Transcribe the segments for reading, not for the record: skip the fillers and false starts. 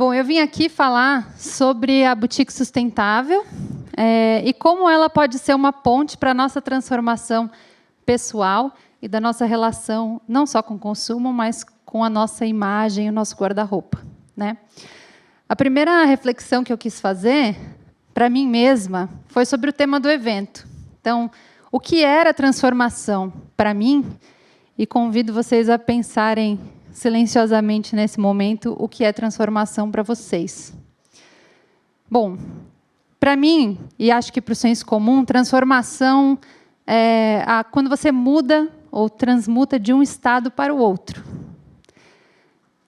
Bom, eu vim aqui falar sobre a boutique sustentável e como ela pode ser uma ponte para a nossa transformação pessoal e da nossa relação, não só com o consumo, mas com a nossa imagem e o nosso guarda-roupa, né? A primeira reflexão que eu quis fazer, para mim mesma, foi sobre o tema do evento. Então, o que era transformação para mim? E convido vocês a pensarem silenciosamente nesse momento o que é transformação para vocês. Bom, para mim, e acho que para o senso comum, transformação é quando você muda ou transmuta de um estado para o outro.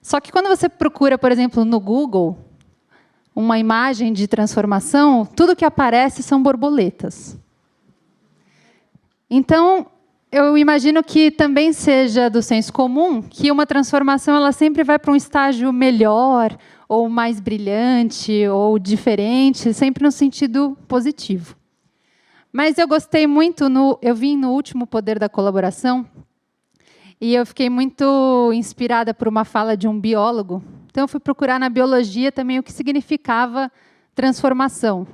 Só que quando você procura, por exemplo, no Google, uma imagem de transformação, tudo que aparece são borboletas. Então, eu imagino que também seja do senso comum que uma transformação ela sempre vai para um estágio melhor, ou mais brilhante, ou diferente, sempre no sentido positivo. Mas eu gostei muito, eu vim no último Poder da Colaboração, e eu fiquei muito inspirada por uma fala de um biólogo. Então, eu fui procurar na biologia também o que significava transformação.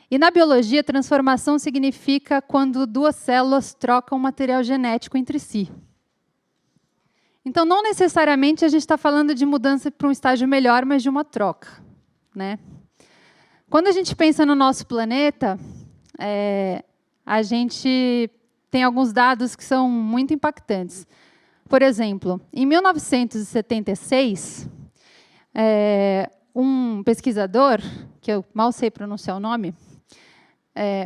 E, na biologia, transformação significa quando duas células trocam material genético entre si. Então, não necessariamente a gente está falando de mudança para um estágio melhor, mas de uma troca, né? Quando a gente pensa no nosso planeta, a gente tem alguns dados que são muito impactantes. Por exemplo, em 1976, um pesquisador, que eu mal sei pronunciar o nome,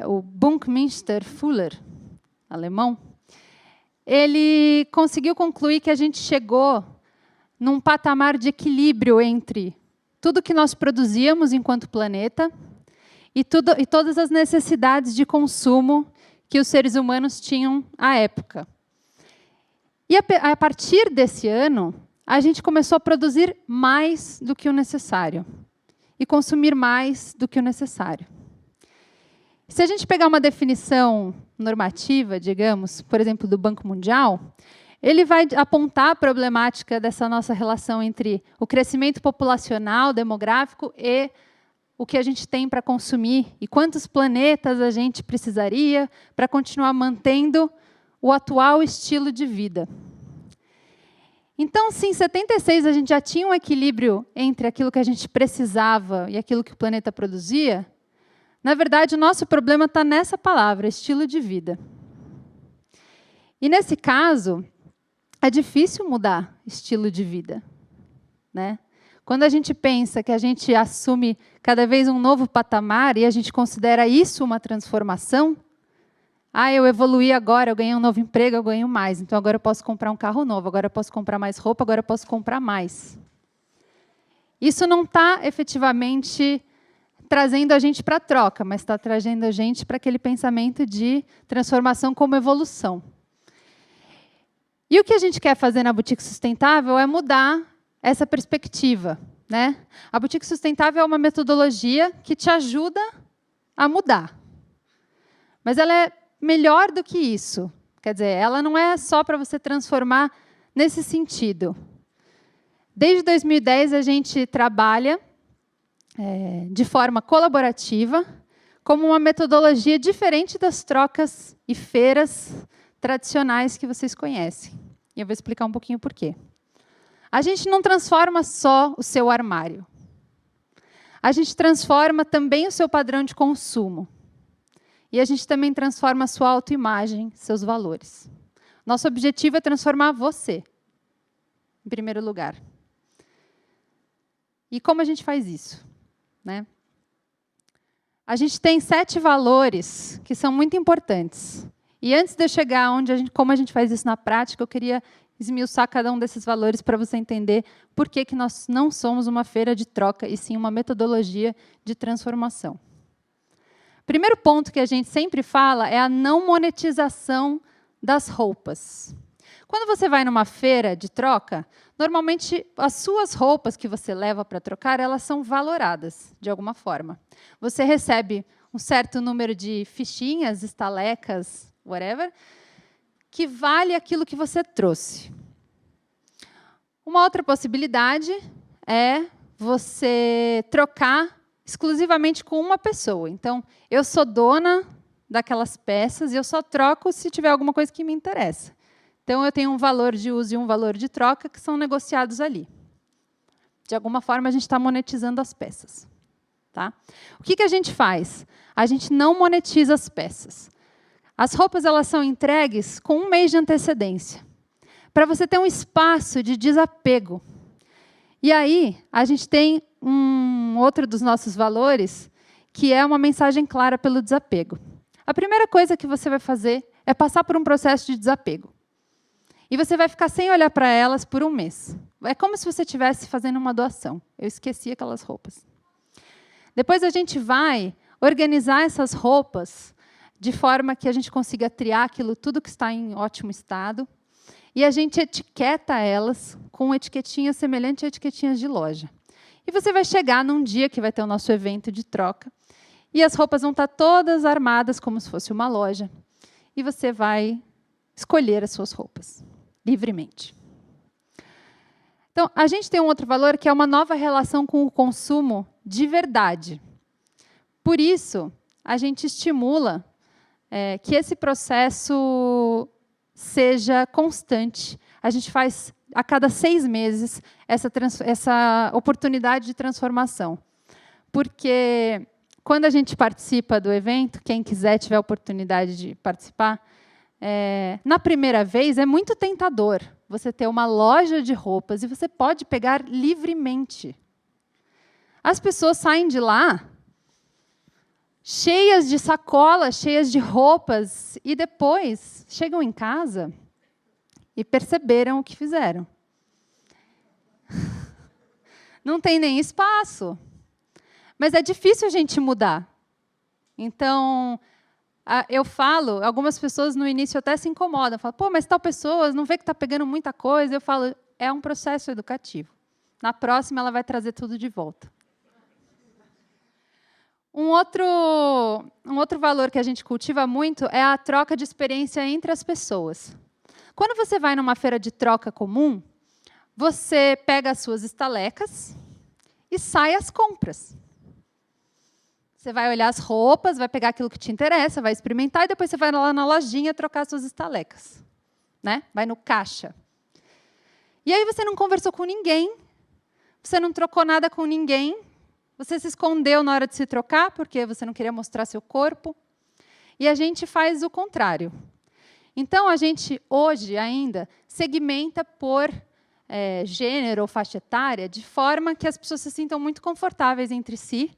o Buckminster Fuller, alemão, ele conseguiu concluir que a gente chegou num patamar de equilíbrio entre tudo que nós produzíamos enquanto planeta e todas as necessidades de consumo que os seres humanos tinham à época. E a partir desse ano, a gente começou a produzir mais do que o necessário e consumir mais do que o necessário. Se a gente pegar uma definição normativa, digamos, por exemplo, do Banco Mundial, ele vai apontar a problemática dessa nossa relação entre o crescimento populacional, demográfico, e o que a gente tem para consumir, e quantos planetas a gente precisaria para continuar mantendo o atual estilo de vida. Então, se em 76 a gente já tinha um equilíbrio entre aquilo que a gente precisava e aquilo que o planeta produzia, na verdade, o nosso problema está nessa palavra, estilo de vida. E, nesse caso, é difícil mudar estilo de vida, né? Quando a gente pensa que a gente assume cada vez um novo patamar e a gente considera isso uma transformação, eu evoluí agora, eu ganhei um novo emprego, eu ganho mais, então agora eu posso comprar um carro novo, agora eu posso comprar mais roupa, agora eu posso comprar mais. Isso não está efetivamente trazendo a gente para a troca, mas está trazendo a gente para aquele pensamento de transformação como evolução. E o que a gente quer fazer na Boutique Sustentável é mudar essa perspectiva, né? A Boutique Sustentável é uma metodologia que te ajuda a mudar. Mas ela é melhor do que isso. Quer dizer, ela não é só para você transformar nesse sentido. Desde 2010, a gente trabalha de forma colaborativa, como uma metodologia diferente das trocas e feiras tradicionais que vocês conhecem. E eu vou explicar um pouquinho por quê. A gente não transforma só o seu armário. A gente transforma também o seu padrão de consumo. E a gente também transforma a sua autoimagem, seus valores. Nosso objetivo é transformar você, em primeiro lugar. E como a gente faz isso, né? A gente tem 7 valores que são muito importantes. E antes de eu chegar como a gente faz isso na prática, eu queria esmiuçar cada um desses valores para você entender por que nós não somos uma feira de troca, e sim uma metodologia de transformação. O primeiro ponto que a gente sempre fala é a não monetização das roupas. Quando você vai numa feira de troca, normalmente as suas roupas que você leva para trocar, elas são valoradas de alguma forma. Você recebe um certo número de fichinhas, estalecas, whatever, que vale aquilo que você trouxe. Uma outra possibilidade é você trocar exclusivamente com uma pessoa. Então, eu sou dona daquelas peças e eu só troco se tiver alguma coisa que me interessa. Então, eu tenho um valor de uso e um valor de troca que são negociados ali. De alguma forma, a gente está monetizando as peças. Tá? O que a gente faz? A gente não monetiza as peças. As roupas elas são entregues com 1 mês de antecedência, para você ter um espaço de desapego. E aí, a gente tem outro dos nossos valores, que é uma mensagem clara pelo desapego. A primeira coisa que você vai fazer é passar por um processo de desapego. E você vai ficar sem olhar para elas por 1 mês. É como se você estivesse fazendo uma doação. Eu esqueci aquelas roupas. Depois a gente vai organizar essas roupas de forma que a gente consiga triar aquilo tudo que está em ótimo estado. E a gente etiqueta elas com etiquetinhas semelhantes a etiquetinhas de loja. E você vai chegar num dia que vai ter o nosso evento de troca, e as roupas vão estar todas armadas como se fosse uma loja. E você vai escolher as suas roupas, livremente. Então, a gente tem um outro valor que é uma nova relação com o consumo de verdade. Por isso, a gente estimula que esse processo seja constante. A gente faz, a cada 6 meses, essa oportunidade de transformação. Porque, quando a gente participa do evento, quem quiser, tiver a oportunidade de participar, na primeira vez, é muito tentador você ter uma loja de roupas e você pode pegar livremente. As pessoas saem de lá cheias de sacolas, cheias de roupas, e depois chegam em casa e perceberam o que fizeram. Não tem nem espaço. Mas é difícil a gente mudar. Então, eu falo, algumas pessoas no início até se incomodam, falam, pô, mas tal pessoa não vê que está pegando muita coisa. Eu falo, é um processo educativo. Na próxima, ela vai trazer tudo de volta. Um outro valor que a gente cultiva muito é a troca de experiência entre as pessoas. Quando você vai numa feira de troca comum, você pega as suas estalecas e sai às compras. Você vai olhar as roupas, vai pegar aquilo que te interessa, vai experimentar, e depois você vai lá na lojinha trocar as suas estalecas. Né? Vai no caixa. E aí você não conversou com ninguém, você não trocou nada com ninguém, você se escondeu na hora de se trocar, porque você não queria mostrar seu corpo. E a gente faz o contrário. Então, a gente, hoje ainda, segmenta por gênero ou faixa etária, de forma que as pessoas se sintam muito confortáveis entre si,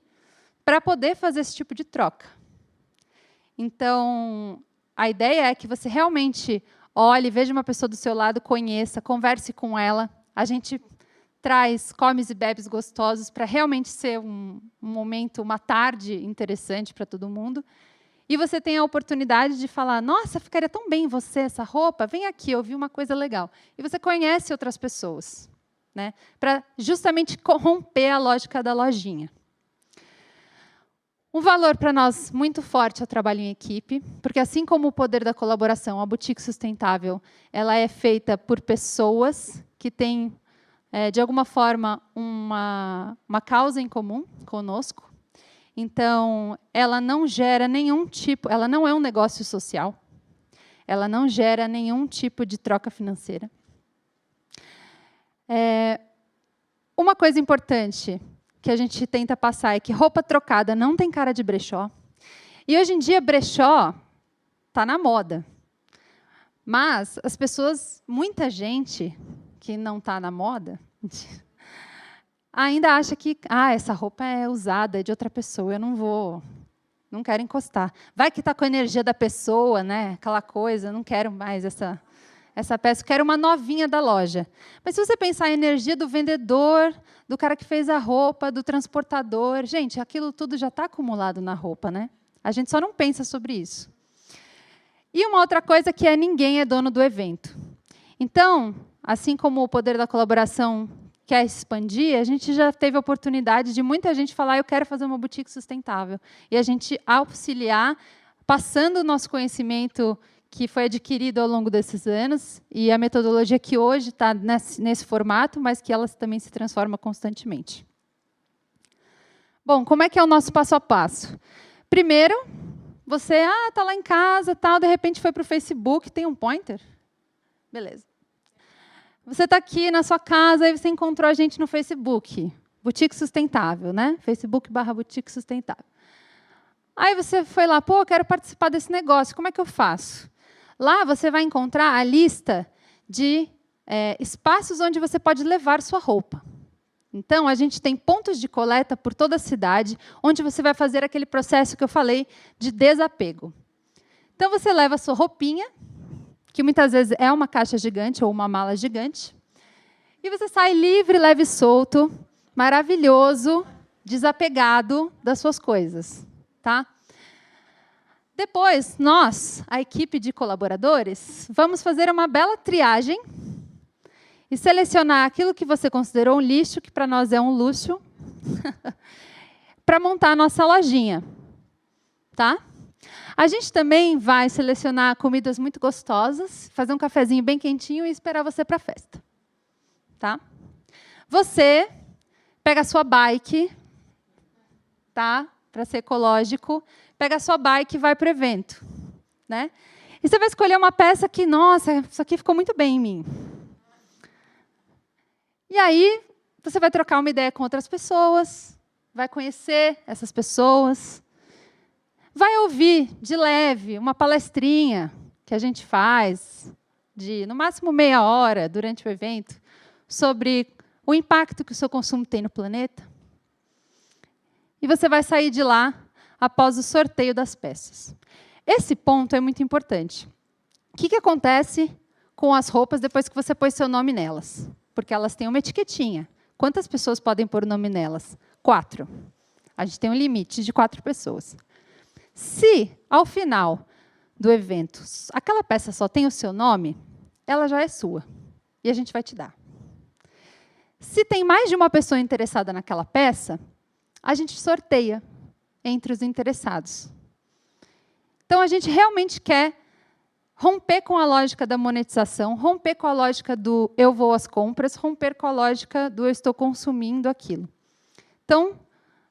para poder fazer esse tipo de troca. Então, a ideia é que você realmente olhe, veja uma pessoa do seu lado, conheça, converse com ela. A gente traz comes e bebes gostosos para realmente ser um momento, uma tarde interessante para todo mundo. E você tem a oportunidade de falar, nossa, ficaria tão bem em você essa roupa, vem aqui, eu vi uma coisa legal. E você conhece outras pessoas, né, para justamente corromper a lógica da lojinha. Um valor para nós muito forte é o trabalho em equipe, porque assim como o poder da colaboração, a boutique sustentável, ela é feita por pessoas que têm, de alguma forma, uma causa em comum conosco. Então, ela não gera nenhum tipo, ela não é um negócio social, ela não gera nenhum tipo de troca financeira. Uma coisa importante que a gente tenta passar é que roupa trocada não tem cara de brechó. E, hoje em dia, brechó está na moda. Mas as pessoas, muita gente que não está na moda, ainda acha que essa roupa é usada, é de outra pessoa, eu não quero encostar. Vai que está com a energia da pessoa, né? Aquela coisa, não quero mais essa peça, eu quero uma novinha da loja. Mas se você pensar a energia do vendedor, do cara que fez a roupa, do transportador, gente, aquilo tudo já está acumulado na roupa, né? A gente só não pensa sobre isso. E uma outra coisa que ninguém é dono do evento. Então, assim como o poder da colaboração quer expandir, a gente já teve a oportunidade de muita gente falar, eu quero fazer uma boutique sustentável. E a gente auxiliar, passando o nosso conhecimento que foi adquirido ao longo desses anos, e a metodologia que hoje está nesse formato, mas que ela também se transforma constantemente. Bom, como é que é o nosso passo a passo? Primeiro, você está lá em casa, tal, de repente foi para o Facebook, tem um pointer? Beleza. Você está aqui na sua casa e você encontrou a gente no Facebook. Boutique Sustentável, né? Facebook/Boutique Sustentável. Aí você foi lá, pô, eu quero participar desse negócio, como é que eu faço? Lá você vai encontrar a lista de espaços onde você pode levar sua roupa. Então, a gente tem pontos de coleta por toda a cidade, onde você vai fazer aquele processo que eu falei de desapego. Então, você leva a sua roupinha, que muitas vezes é uma caixa gigante ou uma mala gigante, e você sai livre, leve e solto, maravilhoso, desapegado das suas coisas. Tá? Depois, nós, a equipe de colaboradores, vamos fazer uma bela triagem e selecionar aquilo que você considerou um lixo, que para nós é um luxo, para montar a nossa lojinha. Tá? A gente também vai selecionar comidas muito gostosas, fazer um cafezinho bem quentinho e esperar você para a festa. Tá? Você pega a sua bike, tá? Para ser ecológico, pega a sua bike e vai para o evento. Né? E você vai escolher uma peça que, nossa, isso aqui ficou muito bem em mim. E aí, você vai trocar uma ideia com outras pessoas, vai conhecer essas pessoas, vai ouvir, de leve, uma palestrinha que a gente faz, de, no máximo, meia hora, durante o evento, sobre o impacto que o seu consumo tem no planeta. E você vai sair de lá após o sorteio das peças. Esse ponto é muito importante. O que acontece com as roupas depois que você pôs seu nome nelas? Porque elas têm uma etiquetinha. Quantas pessoas podem pôr o nome nelas? 4. A gente tem um limite de 4 pessoas. Se, ao final do evento, aquela peça só tem o seu nome, ela já é sua. E a gente vai te dar. Se tem mais de uma pessoa interessada naquela peça, a gente sorteia entre os interessados. Então, a gente realmente quer romper com a lógica da monetização, romper com a lógica do eu vou às compras, romper com a lógica do eu estou consumindo aquilo. Então,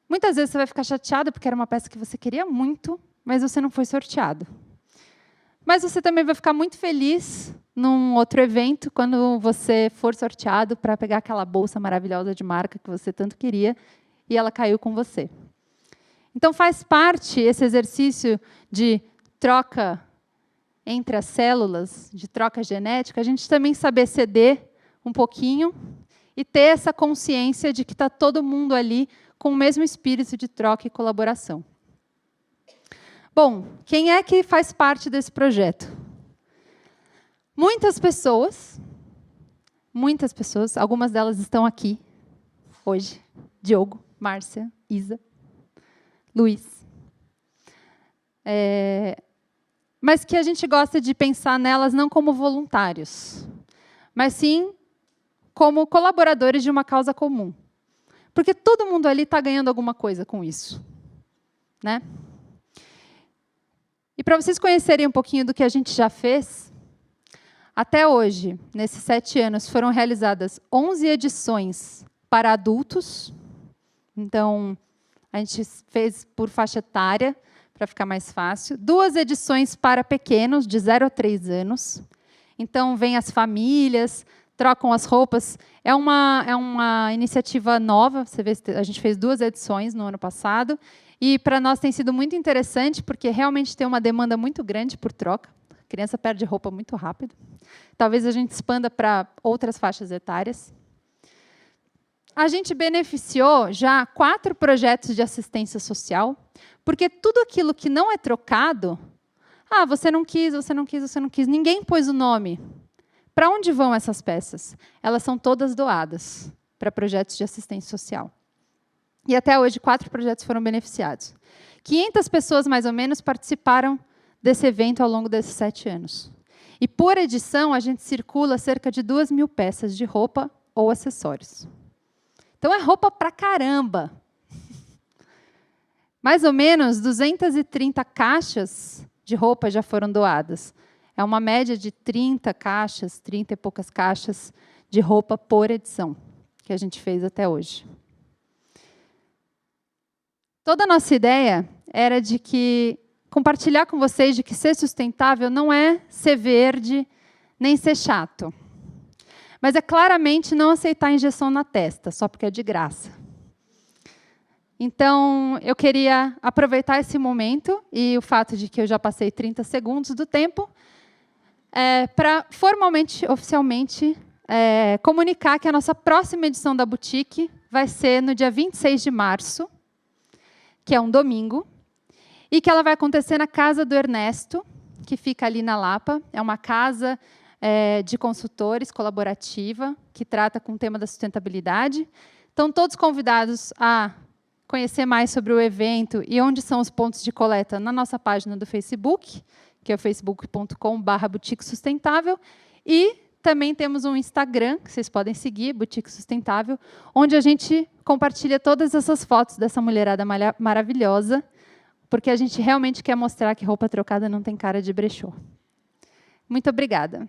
muitas vezes você vai ficar chateado porque era uma peça que você queria muito, mas você não foi sorteado. Mas você também vai ficar muito feliz num outro evento, quando você for sorteado para pegar aquela bolsa maravilhosa de marca que você tanto queria, e ela caiu com você. Então, faz parte esse exercício de troca entre as células, de troca genética, a gente também saber ceder um pouquinho e ter essa consciência de que está todo mundo ali com o mesmo espírito de troca e colaboração. Bom, quem é que faz parte desse projeto? Muitas pessoas, algumas delas estão aqui hoje. Diogo, Márcia, Isa, Luiz. Mas que a gente gosta de pensar nelas não como voluntários, mas sim como colaboradores de uma causa comum. Porque todo mundo ali está ganhando alguma coisa com isso. Né? E para vocês conhecerem um pouquinho do que a gente já fez, até hoje, nesses 7 anos, foram realizadas 11 edições para adultos. Então, a gente fez por faixa etária, para ficar mais fácil. 2 edições para pequenos, de 0 a 3 anos. Então, vêm as famílias, trocam as roupas. É uma iniciativa nova. Você vê, a gente fez 2 edições no ano passado. E, para nós, tem sido muito interessante, porque realmente tem uma demanda muito grande por troca. A criança perde roupa muito rápido. Talvez a gente expanda para outras faixas etárias. A gente beneficiou já 4 projetos de assistência social, porque tudo aquilo que não é trocado, você não quis, você não quis, você não quis, ninguém pôs o nome. Para onde vão essas peças? Elas são todas doadas para projetos de assistência social. E até hoje 4 projetos foram beneficiados. 500 pessoas, mais ou menos, participaram desse evento ao longo desses 7 anos. E, por edição, a gente circula cerca de 2.000 peças de roupa ou acessórios. Então, é roupa pra caramba. Mais ou menos 230 caixas de roupa já foram doadas. É uma média de 30 caixas, 30 e poucas caixas de roupa por edição que a gente fez até hoje. Toda a nossa ideia era de que compartilhar com vocês de que ser sustentável não é ser verde nem ser chato. Mas é claramente não aceitar injeção na testa, só porque é de graça. Então, eu queria aproveitar esse momento e o fato de que eu já passei 30 segundos do tempo para formalmente, oficialmente, comunicar que a nossa próxima edição da Boutique vai ser no dia 26 de março, que é um domingo, e que ela vai acontecer na Casa do Ernesto, que fica ali na Lapa. É uma casa de consultores, colaborativa, que trata com o tema da sustentabilidade. Estão todos convidados a conhecer mais sobre o evento e onde são os pontos de coleta na nossa página do Facebook, que é facebook.com/Boutique Sustentável, e também temos um Instagram, que vocês podem seguir, Boutique Sustentável, onde a gente compartilha todas essas fotos dessa mulherada maravilhosa, porque a gente realmente quer mostrar que roupa trocada não tem cara de brechó. Muito obrigada.